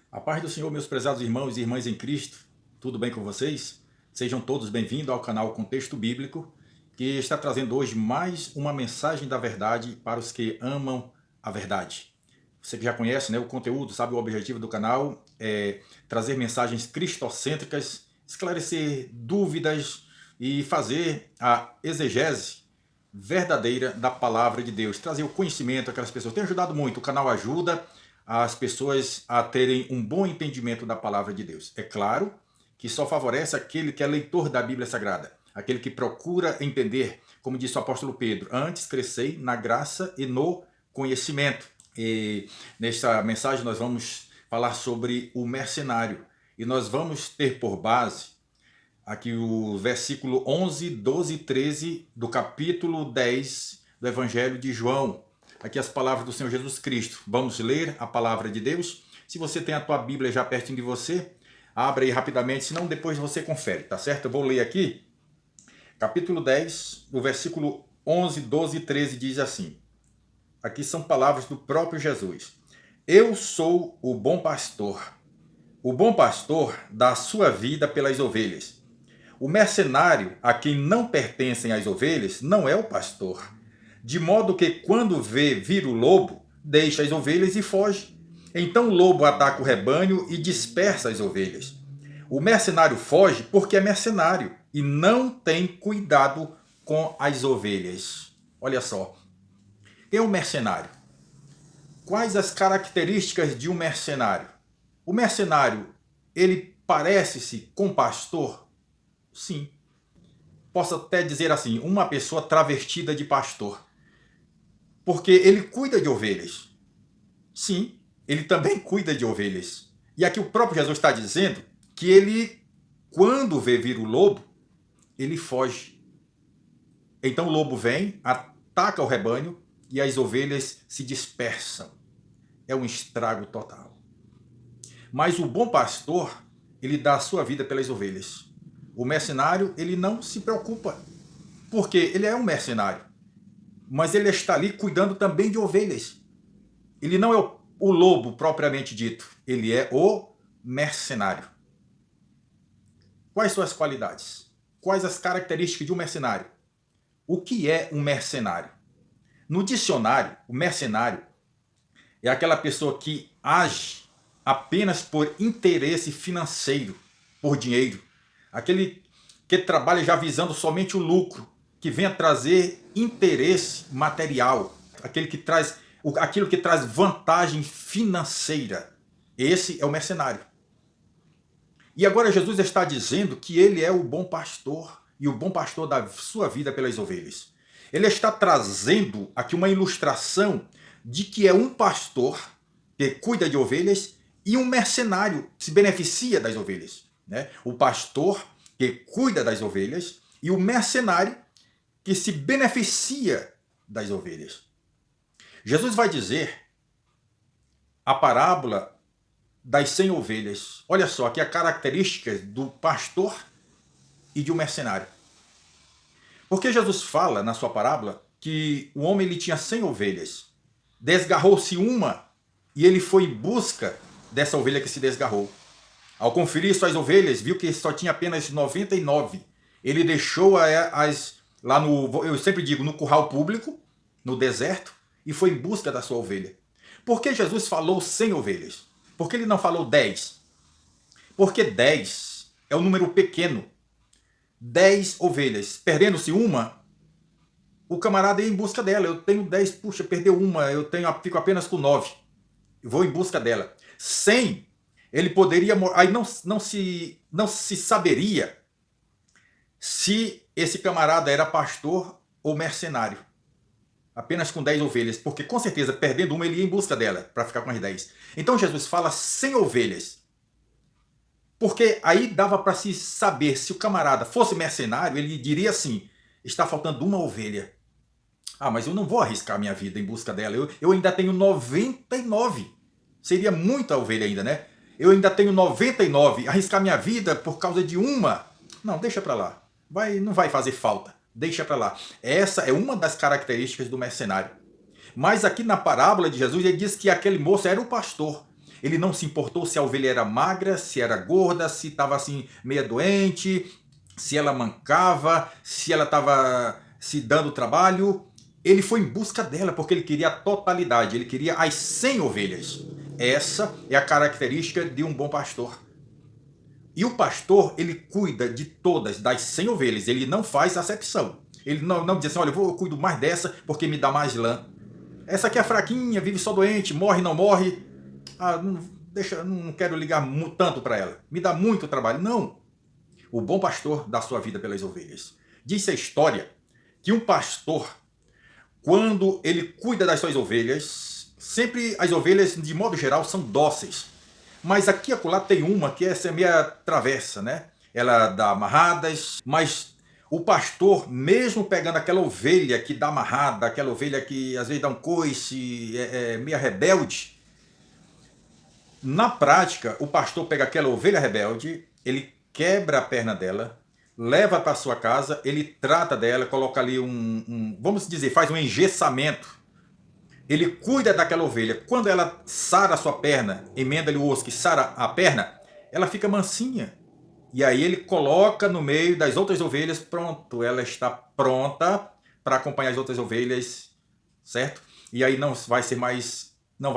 A paz do Senhor, meus prezados irmãos e irmãs em Cristo, tudo bem com vocês? Sejam todos bem-vindos ao canal Contexto Bíblico, que está trazendo hoje mais uma mensagem da verdade para os que amam a verdade. Você que já conhece, né, o conteúdo, sabe o objetivo do canal é trazer mensagens cristocêntricas, esclarecer dúvidas e fazer a exegese verdadeira da palavra de Deus, trazer o conhecimento àquelas pessoas. Tem ajudado muito, o canal ajuda as pessoas a terem um bom entendimento da palavra de Deus. É claro que só favorece aquele que é leitor da Bíblia Sagrada, aquele que procura entender, como disse o apóstolo Pedro, antes crescei na graça e no conhecimento. E nesta mensagem nós vamos falar sobre o mercenário e nós vamos ter por base aqui o versículo 11, 12 e 13 do capítulo 10 do Evangelho de João. Aqui as palavras do Senhor Jesus Cristo. Vamos ler a palavra de Deus. Se você tem a tua Bíblia já pertinho de você, abre aí rapidamente, senão depois você confere, tá certo? Eu vou ler aqui. Capítulo 10, o versículo 11, 12 e 13 diz assim. Aqui são palavras do próprio Jesus. Eu sou o bom pastor. O bom pastor dá a sua vida pelas ovelhas. O mercenário, a quem não pertencem as ovelhas, não é o pastor. De modo que quando vê vir o lobo, deixa as ovelhas e foge. Então o lobo ataca o rebanho e dispersa as ovelhas. O mercenário foge porque é mercenário e não tem cuidado com as ovelhas. Olha só. Quem é um mercenário? Quais as características de um mercenário? O mercenário, ele parece-se com pastor? Sim. Posso até dizer assim, uma pessoa travestida de pastor. Porque ele cuida de ovelhas. Sim, ele também cuida de ovelhas. E aqui o próprio Jesus está dizendo que ele, quando vê vir o lobo, ele foge. Então o lobo vem, ataca o rebanho e as ovelhas se dispersam. É um estrago total. Mas o bom pastor, ele dá a sua vida pelas ovelhas. O mercenário, ele não se preocupa, porque ele é um mercenário. Mas ele está ali cuidando também de ovelhas. Ele não é o lobo propriamente dito, ele é o mercenário. Quais são as qualidades? Quais as características de um mercenário? O que é um mercenário? No dicionário, o mercenário é aquela pessoa que age apenas por interesse financeiro, por dinheiro. Aquele que trabalha já visando somente o lucro, que venha trazer interesse material, aquilo que traz vantagem financeira. Esse é o mercenário. E agora Jesus está dizendo que ele é o bom pastor e o bom pastor dá sua vida pelas ovelhas. Ele está trazendo aqui uma ilustração de que é um pastor que cuida de ovelhas e um mercenário que se beneficia das ovelhas, né? O pastor que cuida das ovelhas e o mercenário que se beneficia das ovelhas. Jesus vai dizer a parábola das 100 ovelhas. Olha só, aqui a característica do pastor e de um mercenário. Porque Jesus fala na sua parábola que o homem ele tinha 100 ovelhas. Desgarrou-se uma e ele foi em busca dessa ovelha que se desgarrou. Ao conferir suas ovelhas, viu que só tinha apenas 99. Ele deixou as lá no, eu sempre digo, no curral público, no deserto, e foi em busca da sua ovelha. Por que Jesus falou 100 ovelhas? Por que ele não falou 10? Porque 10 é um número pequeno. 10 ovelhas. Perdendo-se uma, o camarada ia em busca dela. Eu tenho 10, puxa, perdeu uma, fico apenas com 9. Vou em busca dela. 100, ele poderia... Aí não se saberia se esse camarada era pastor ou mercenário. Apenas com 10 ovelhas. Porque com certeza, perdendo uma, ele ia em busca dela para ficar com as 10. Então Jesus fala 100 ovelhas. Porque aí dava para se saber se o camarada fosse mercenário, ele diria assim, está faltando uma ovelha. Ah, mas eu não vou arriscar minha vida em busca dela. Eu ainda tenho 99. Seria muita ovelha ainda, né? Eu ainda tenho 99. Arriscar minha vida por causa de uma? Não, deixa para lá. Não vai fazer falta. Deixa para lá. Essa é uma das características do mercenário. Mas aqui na parábola de Jesus, ele diz que aquele moço era o pastor. Ele não se importou se a ovelha era magra, se era gorda, se estava assim meia doente, se ela mancava, se ela estava se dando trabalho. Ele foi em busca dela porque ele queria a totalidade, ele queria as 100 ovelhas. Essa é a característica de um bom pastor. E o pastor, ele cuida de todas, das 100 ovelhas, ele não faz acepção. Ele não diz assim, olha, eu cuido mais dessa porque me dá mais lã. Essa aqui é fraquinha, vive só doente, morre, não morre. Ah, não quero ligar tanto para ela. Me dá muito trabalho. Não. O bom pastor dá sua vida pelas ovelhas. Diz a história que um pastor, quando ele cuida das suas ovelhas, sempre as ovelhas, de modo geral, são dóceis. Mas aqui e acolá tem uma que é meia travessa, né? Ela dá amarradas, mas o pastor, mesmo pegando aquela ovelha que dá amarrada, aquela ovelha que às vezes dá um coice, meia rebelde, na prática, o pastor pega aquela ovelha rebelde, ele quebra a perna dela, leva para sua casa, ele trata dela, coloca ali vamos dizer, faz um engessamento. Ele cuida daquela ovelha. Quando ela sara a sua perna, emenda-lhe o osso que sara a perna, ela fica mansinha. E aí ele coloca no meio das outras ovelhas, pronto, ela está pronta para acompanhar as outras ovelhas, certo? E aí não vai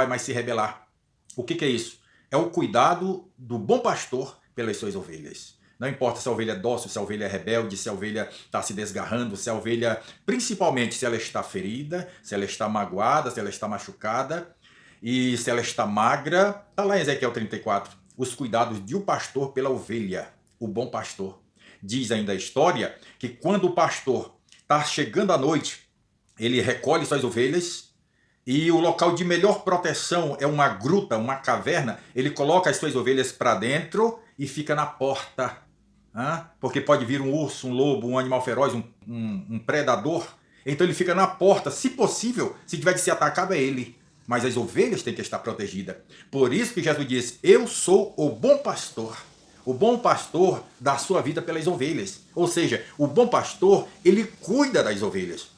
mais se rebelar. O que é isso? É o cuidado do bom pastor pelas suas ovelhas. Não importa se a ovelha é dócil, se a ovelha é rebelde, se a ovelha está se desgarrando, se a ovelha, principalmente se ela está ferida, se ela está magoada, se ela está machucada e se ela está magra. Está lá em Ezequiel 34, os cuidados de um pastor pela ovelha, o bom pastor. Diz ainda a história que quando o pastor está chegando à noite, ele recolhe suas ovelhas e o local de melhor proteção é uma gruta, uma caverna. Ele coloca as suas ovelhas para dentro e fica na porta. Porque pode vir um urso, um lobo, um animal feroz, um predador. Então ele fica na porta. Se possível, se tiver de ser atacado é ele. Mas as ovelhas têm que estar protegidas. Por isso que Jesus diz, eu sou o bom pastor. O bom pastor dá sua vida pelas ovelhas. Ou seja, o bom pastor, ele cuida das ovelhas.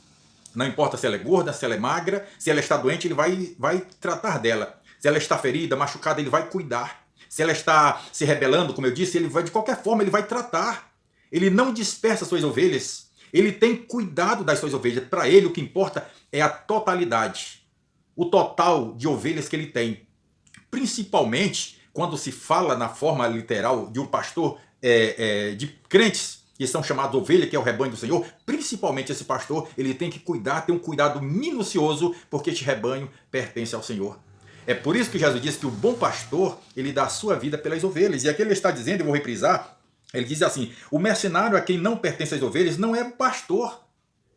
Não importa se ela é gorda, se ela é magra, se ela está doente, ele vai tratar dela. Se ela está ferida, machucada, ele vai cuidar. Se ela está se rebelando, como eu disse, de qualquer forma, ele vai tratar. Ele não dispersa suas ovelhas. Ele tem cuidado das suas ovelhas. Para ele, o que importa é a totalidade. O total de ovelhas que ele tem. Principalmente quando se fala na forma literal de um pastor de crentes, que são chamados ovelha, que é o rebanho do Senhor, principalmente esse pastor, ele tem que cuidar, ter um cuidado minucioso, porque este rebanho pertence ao Senhor. É por isso que Jesus diz que o bom pastor, ele dá a sua vida pelas ovelhas. E aqui ele está dizendo, eu vou reprisar, ele diz assim, o mercenário a quem não pertence às ovelhas não é pastor.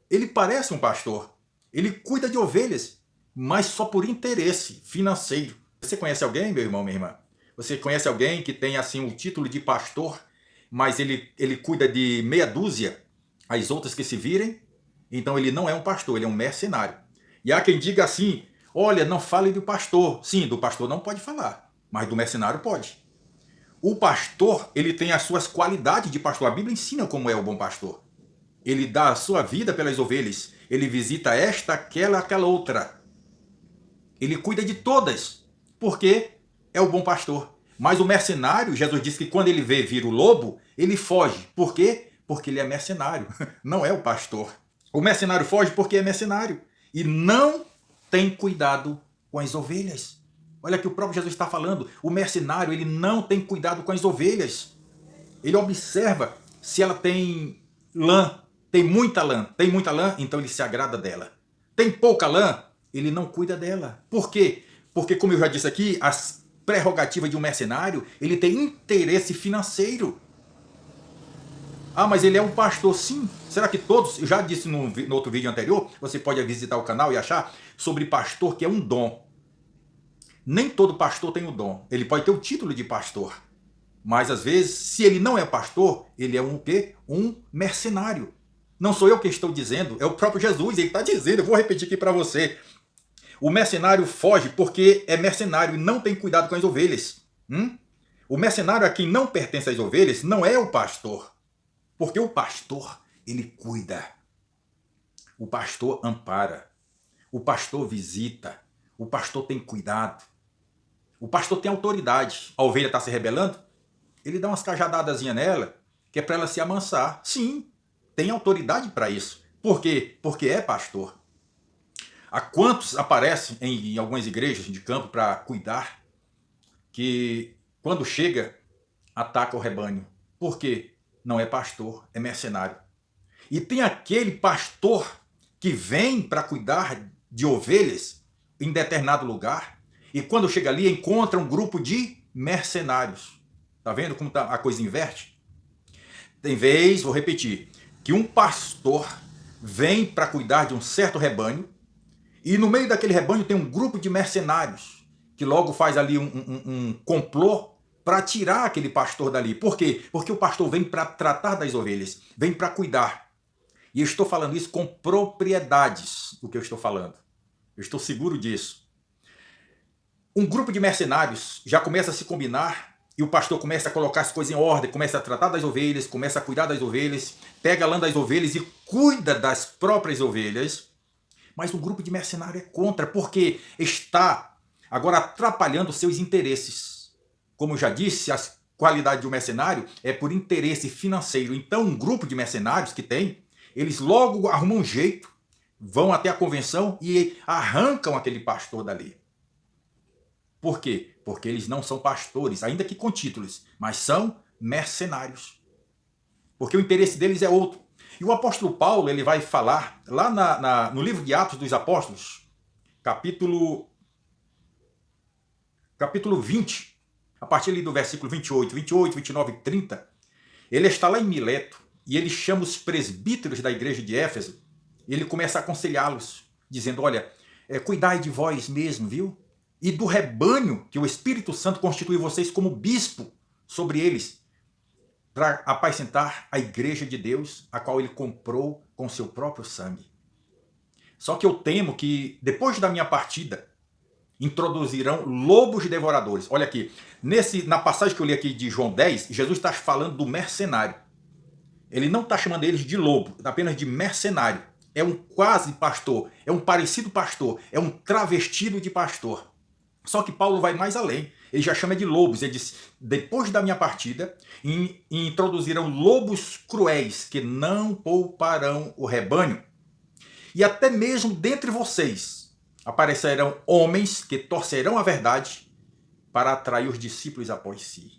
Ele parece um pastor. Ele cuida de ovelhas, mas só por interesse financeiro. Você conhece alguém, meu irmão, minha irmã? Você conhece alguém que tem assim o título de pastor, mas ele cuida de meia dúzia, as outras que se virem? Então ele não é um pastor, ele é um mercenário. E há quem diga assim, olha, não fale do pastor. Sim, do pastor não pode falar, mas do mercenário pode. O pastor, ele tem as suas qualidades de pastor. A Bíblia ensina como é o bom pastor. Ele dá a sua vida pelas ovelhas. Ele visita esta, aquela outra. Ele cuida de todas, porque é o bom pastor. Mas o mercenário, Jesus disse que quando ele vê vir o lobo, ele foge. Por quê? Porque ele é mercenário, não é o pastor. O mercenário foge porque é mercenário e não tem cuidado com as ovelhas. Olha que o próprio Jesus está falando. O mercenário, ele não tem cuidado com as ovelhas. Ele observa se ela tem lã. Tem muita lã, então ele se agrada dela. Tem pouca lã, ele não cuida dela. Por quê? Porque, como eu já disse aqui, as prerrogativas de um mercenário, ele tem interesse financeiro. Ah, mas ele é um pastor, sim. Será que todos, eu já disse no outro vídeo anterior, você pode visitar o canal e achar, sobre pastor que é um dom. Nem todo pastor tem o dom. Ele pode ter o título de pastor. Mas às vezes, se ele não é pastor, ele é um quê? Um mercenário. Não sou eu que estou dizendo, é o próprio Jesus, ele está dizendo, eu vou repetir aqui para você. O mercenário foge porque é mercenário e não tem cuidado com as ovelhas. O mercenário a quem não pertence às ovelhas não é o pastor. Porque o pastor, ele cuida. O pastor ampara. O pastor visita. O pastor tem cuidado. O pastor tem autoridade. A ovelha está se rebelando, ele dá umas cajadadazinhas nela, que é para ela se amansar. Sim, tem autoridade para isso. Por quê? Porque é pastor. Há quantos aparecem em algumas igrejas de campo para cuidar, que quando chega, ataca o rebanho. Por quê? Não é pastor, é mercenário. E tem aquele pastor que vem para cuidar de ovelhas em determinado lugar, e quando chega ali encontra um grupo de mercenários. Tá vendo como a coisa inverte? Tem vez, vou repetir, que um pastor vem para cuidar de um certo rebanho, e no meio daquele rebanho tem um grupo de mercenários, que logo faz ali um complô para tirar aquele pastor dali. Por quê? Porque o pastor vem para tratar das ovelhas, vem para cuidar. E eu estou falando isso com propriedades, o que eu estou falando. Eu estou seguro disso. Um grupo de mercenários já começa a se combinar e o pastor começa a colocar as coisas em ordem, começa a tratar das ovelhas, começa a cuidar das ovelhas, pega a lã das ovelhas e cuida das próprias ovelhas. Mas o grupo de mercenários é contra, porque está agora atrapalhando seus interesses. Como eu já disse, a qualidade de um mercenário é por interesse financeiro. Então, um grupo de mercenários que tem, eles logo arrumam um jeito, vão até a convenção e arrancam aquele pastor dali. Por quê? Porque eles não são pastores, ainda que com títulos, mas são mercenários. Porque o interesse deles é outro. E o apóstolo Paulo, ele vai falar lá no livro de Atos dos Apóstolos, capítulo 20, a partir ali do versículo 28, 29 e 30, ele está lá em Mileto e ele chama os presbíteros da igreja de Éfeso e ele começa a aconselhá-los, dizendo, olha, cuidai de vós mesmo, viu? E do rebanho que o Espírito Santo constitui vocês como bispo sobre eles, para apacentar a igreja de Deus, a qual ele comprou com seu próprio sangue. Só que eu temo que, depois da minha partida, introduzirão lobos devoradores. Olha aqui, na passagem que eu li aqui de João 10, Jesus está falando do mercenário. Ele não está chamando eles de lobo, apenas de mercenário. É um quase pastor, é um parecido pastor, é um travestido de pastor. Só que Paulo vai mais além. Ele já chama de lobos. Ele diz, depois da minha partida, introduzirão lobos cruéis que não pouparão o rebanho. E até mesmo dentre vocês aparecerão homens que torcerão a verdade para atrair os discípulos após si.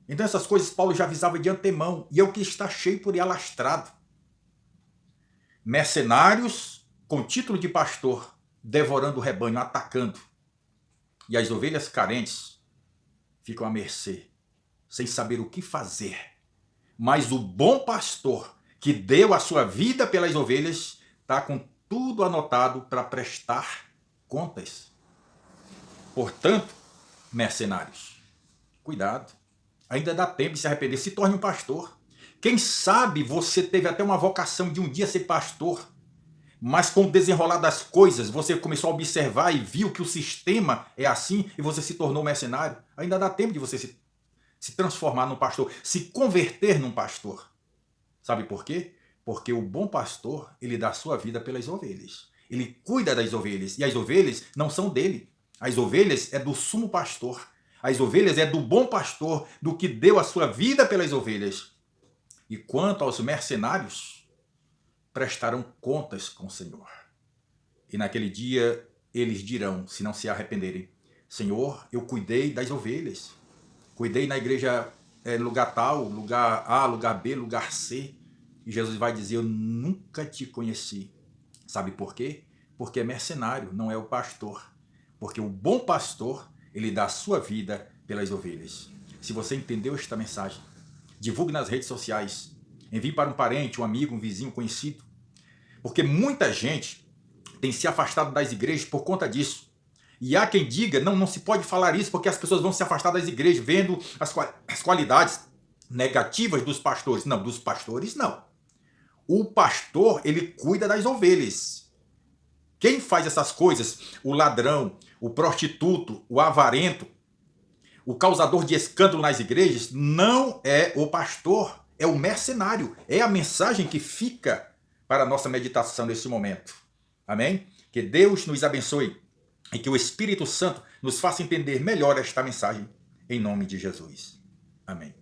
Então essas coisas Paulo já avisava de antemão. E é o que está cheio por aí alastrado. Mercenários com título de pastor, devorando o rebanho, atacando. E as ovelhas carentes ficam à mercê, sem saber o que fazer. Mas o bom pastor, que deu a sua vida pelas ovelhas, está com tudo anotado para prestar contas. Portanto, mercenários, cuidado. Ainda dá tempo de se arrepender. Se torne um pastor. Quem sabe você teve até uma vocação de um dia ser pastor, mas com o desenrolar das coisas, você começou a observar e viu que o sistema é assim e você se tornou mercenário. Ainda dá tempo de você se transformar num pastor, se converter num pastor. Sabe por quê? Porque o bom pastor, ele dá a sua vida pelas ovelhas. Ele cuida das ovelhas e as ovelhas não são dele. As ovelhas é do sumo pastor. As ovelhas é do bom pastor, do que deu a sua vida pelas ovelhas. E quanto aos mercenários, prestarão contas com o Senhor. E naquele dia eles dirão, se não se arrependerem, Senhor, eu cuidei das ovelhas. Cuidei na igreja lugar tal, lugar A, lugar B, lugar C. E Jesus vai dizer, eu nunca te conheci. Sabe por quê? Porque é mercenário, não é o pastor. Porque o bom pastor, ele dá a sua vida pelas ovelhas. Se você entendeu esta mensagem, divulgue nas redes sociais. Envie para um parente, um amigo, um vizinho, um conhecido. Porque muita gente tem se afastado das igrejas por conta disso. E há quem diga, não se pode falar isso porque as pessoas vão se afastar das igrejas vendo as qualidades negativas dos pastores. Não, dos pastores não. O pastor, ele cuida das ovelhas. Quem faz essas coisas? O ladrão, o prostituto, o avarento, o causador de escândalo nas igrejas, não é o pastor, é o mercenário. É a mensagem que fica para a nossa meditação nesse momento. Amém? Que Deus nos abençoe. e que o Espírito Santo nos faça entender melhor esta mensagem, em nome de Jesus. Amém.